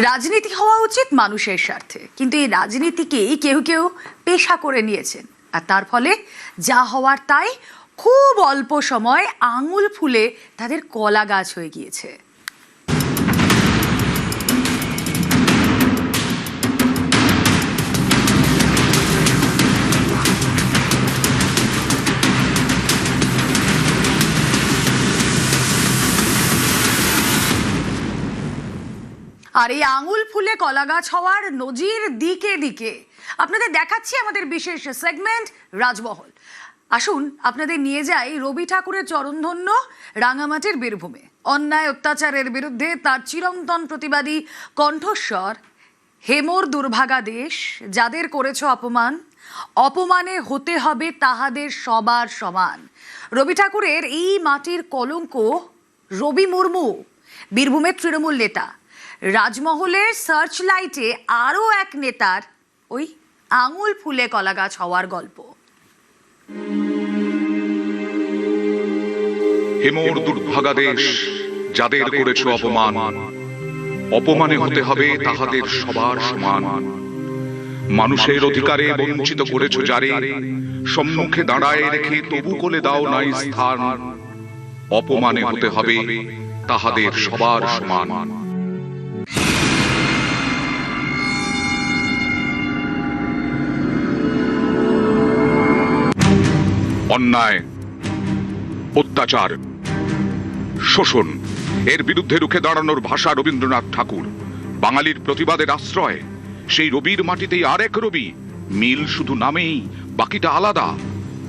রাজনীতি হওয়া উচিত মানুষের স্বার্থে, কিন্তু এই রাজনীতিকেই কেউ কেউ পেশা করে নিয়েছেন, আর তার ফলে যা হওয়ার তাই খুব অল্প সময় আঙুল ফুলে তাদের কলা গাছ হয়ে গিয়েছে। আর এই আঙুল ফুলে কলা গাছ হওয়ার নজির দিকে দিকে আপনাদের দেখাচ্ছি আমাদের বিশেষ সেগমেন্ট রাজমহল। আসুন আপনাদের নিয়ে যাই রবি ঠাকুরের চরণধন্য রাঙামাটির বীরভূমে। অন্যায় অত্যাচারের বিরুদ্ধে তার চিরন্তন প্রতিবাদী কণ্ঠস্বর, হেমোর দুর্ভাগা দেশ, যাদের করেছ অপমান, অপমানে হতে হবে তাহাদের সবার সমান। রবি ঠাকুরের এই মাটির কলঙ্ক রবি মুর্মু, বীরভূমের তৃণমূল নেতা। রাজমহলের সার্চ লাইটে আরো এক নেতার ওই আঙুল ফুলে কলা গাছ হওয়ার গল্প। হেমোর দুর্ভাগা দেশ, যাদের করেছ অপমান, অপমানে হতে হবে তাহাদের সবার সমান। মানুষের অধিকারে বঞ্চিত করেছ যারে, সম্মুখে দাঁড়ায় রেখে তবু কোলে দাও নাই স্থান। অপমানে হতে হবে তাহাদের সবার সমান। অন্যায়, অত্যাচার, শোষণ এর বিরুদ্ধে রুখে দাঁড়ানোর ভাষা রবীন্দ্রনাথ ঠাকুর। বাঙালির প্রতিবাদের আশ্রয় সেই রবির মাটিতেই আরেক রবি, মিল শুধু নামেই, বাকিটা আলাদা।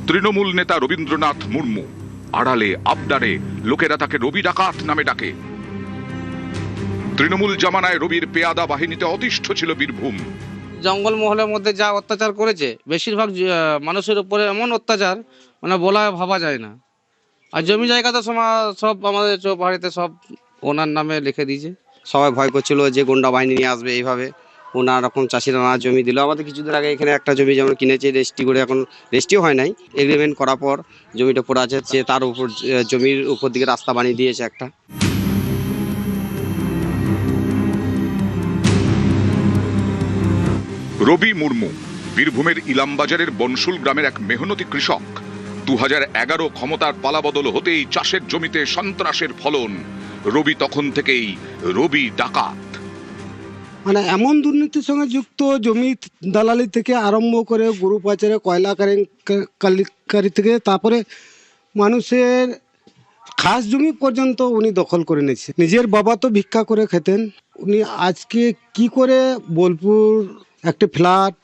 তৃণমূল নেতা রবীন্দ্রনাথ মুর্মু, আড়ালে আবডারে লোকেরা তাকে রবি ডাকাত নামে ডাকে। তৃণমূল জামানায় রবির পেয়াদা বাহিনীতে অতিষ্ঠ ছিল বীরভূম। জঙ্গলমহলের মধ্যে যা অত্যাচার করেছে, বেশিরভাগ মানুষের উপরে এমন অত্যাচার মানে বলা ভাবা যায় না। আর জমি জায়গা তো সব আমাদের চৌপাড়িতে সব ওনার নামে লিখে দিয়েছে। সবাই ভয় করছিল যে গুন্ডা বাহিনী নিয়ে আসবে এইভাবে। ওনার রকম চাষিরা না জমি দিল। আমাদের কিছুদিন আগে এখানে একটা জমি যেমন কিনেছে, রেজিস্ট্রি করে, এখন রেজিস্ট্রিও হয় নাই, এগ্রিমেন্ট করার পর জমিটা পড়ে আছে, যে তার উপর জমির উপর দিকে রাস্তা বানিয়ে দিয়েছে একটা। রবি মুর্মু বীরভূমের ইলামবাজারের বনশুল গ্রামের এক মেহনতি কৃষক। 2011 ক্ষমতার পালাবদল হতেই চাষের জমিতে সন্ত্রাসের ফলন। রবি তখন থেকেই রবি ডাকাত। মানে এমন দুর্নীতির সঙ্গে যুক্ত, জমি দালালি থেকে আরম্ভ করে গরু পাচারে, কয়লা কারিকারি থেকে তারপরে মানুষের খাস জমি পর্যন্ত উনি দখল করে নিয়েছে। নিজের বাবা তো ভিক্ষা করে খেতেন, উনি আজকে কি করে বোলপুর একটা ফ্ল্যাট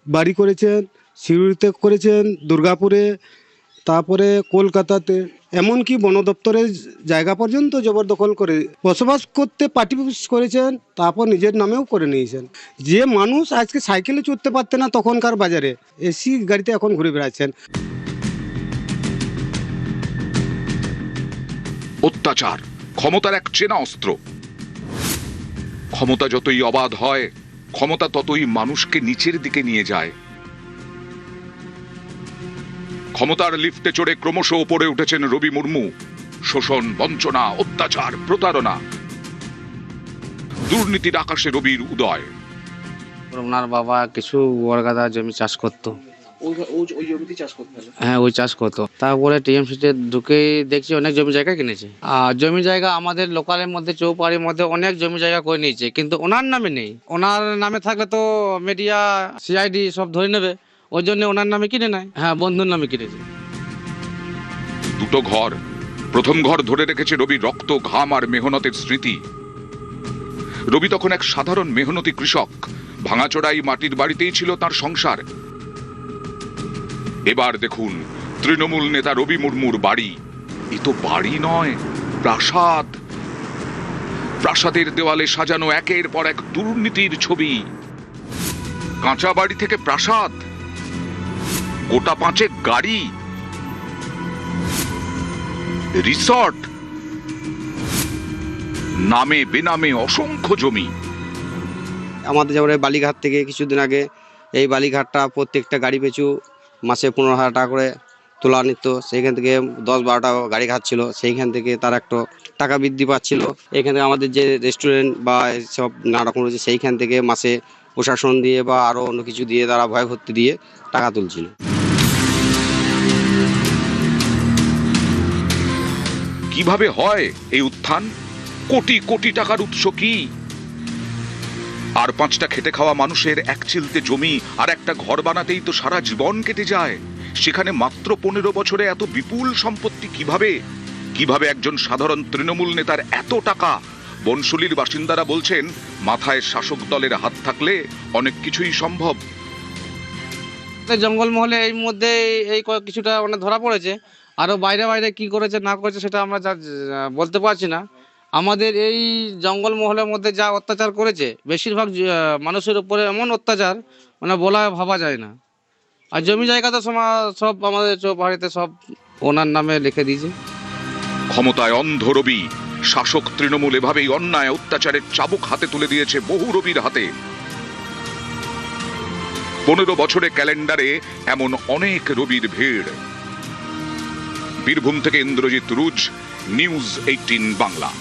বাড়ি করেছেন, সিউড়িতে করেছেন, দুর্গাপুরে, তারপরে কলকাতাতে, এমনকি বন দপ্তরের জায়গা পর্যন্ত জবরদখল করে বসবাস করতে পার্টি করেছেন, তারপর নিজের নামেও করে নিয়েছেন। যে মানুষ আজকে সাইকেলে চড়তে পারতেন না তখনকার বাজারে, এসি গাড়িতে এখন ঘুরে বেড়াচ্ছেন। অত্যাচার ক্ষমতার এক চেনা অস্ত্র। ক্ষমতা যতই অবাধ হয়, ক্ষমতা ততই মানুষকে নিচের দিকে নিয়ে যায়। ক্ষমতার লিফটে চড়ে ক্রমশ ওপরে উঠেছেন রবি মুর্মু। শোষণ, বঞ্চনা, অত্যাচার, প্রতারণা, দুর্নীতির আকাশে রবির উদয়। ওনার বাবা কিছু বর্গাদা জমি চাষ করতো। ওই জমিতে চাষ করতে হবে। হ্যাঁ, ওই চাষ করতো। তারপরে টিএমসিতে ঢুকে দেখছি অনেক জমি জায়গা কিনেছে। আর জমি জায়গা আমাদের লোকালের মধ্যে, চৌপাড়ির মধ্যে অনেক জমি জায়গা করে নিয়েছে, কিন্তু ওনার নামে নেই। ওনার নামে থাকলে তো মিডিয়া, সিআইডি সব ধরে নেবে, ওই জন্য ওনার নামে কিনে নেয়। হ্যাঁ, বন্ধুর নামে কিনেছে। দুটো ঘর, প্রথম ঘর ধরে রেখেছে রবির রক্ত, ঘাম আর মেহনতের স্মৃতি। রবি তখন এক সাধারণ মেহনতি কৃষক। ভাঙাচোরাই মাটির বাড়িতেই ছিল তার সংসার। এবার দেখুন তৃণমূল নেতা রবি মুর্মুর বাড়ি। এ তো বাড়ি নয়, প্রাসাদ। প্রাসাদের দেওয়ালে সাজানো একের পর এক দুর্নীতির ছবি। কাঁচা বাড়ি থেকে প্রাসাদ, গোটা 5 গাড়ি, রিসর্ট, নামে বেনামে অসংখ্য জমি। আমাদের যেমন বালিঘাট থেকে কিছুদিন আগে এই বালিঘাটটা প্রত্যেকটা গাড়ি পিছু মাসে 15,000 টাকা করে তোলা নিত, সেইখান থেকে 10-12টা গাড়ি খাচ্ছিল, সেইখান থেকে তার একটু টাকা বৃদ্ধি পাচ্ছিল। এখান থেকে আমাদের যে রেস্টুরেন্ট বা সব নানা রকম রয়েছে সেইখান থেকে মাসে প্রশাসন দিয়ে বা আরও অন্য কিছু দিয়ে তারা ভয় ভর্তি দিয়ে টাকা তুলছিল। কিভাবে হয় এই উত্থান? কোটি কোটি টাকার উৎস কি? আর 5টা খেটে খাওয়া মানুষের এক চিলতে জমি আর একটা ঘর বানাতেই তো সারা জীবন কেটে যায়। সেখানে মাত্র 15 বছরে এত বিপুল সম্পত্তি কিভাবে? কিভাবে একজন সাধারণ তৃণমূল নেতার এত টাকা? বনশুলির বাসিন্দারা বলছেন, মাথায় শাসক দলের হাত থাকলে অনেক কিছুই সম্ভব। জঙ্গলমহলে এই মধ্যে এই কিছুটা মানে ধরা পড়েছে, আরো বাইরে বাইরে কি করেছে না করেছে সেটা আমরা বলতে পারছি না। আমাদের এই জঙ্গলমহলের মধ্যে যা অত্যাচার করেছে, বেশিরভাগ মানুষের উপরে এমন অত্যাচার মানে বলা ভাবা যায় না। আর জমি জায়গা তো সব আমাদের চৌপাড়িতে সব ওনার নামে লিখে দিয়েছে। ক্ষমতায় অন্ধ রবি, শাসক তৃণমূল এভাবেই অন্যায় অত্যাচারের চাবুক হাতে তুলে দিয়েছে বহু রবির হাতে। 15 বছরে ক্যালেন্ডারে এমন অনেক রবির ভিড়। বীরভূম থেকে ইন্দ্রজিৎ রুজ, নিউজ 18 বাংলা।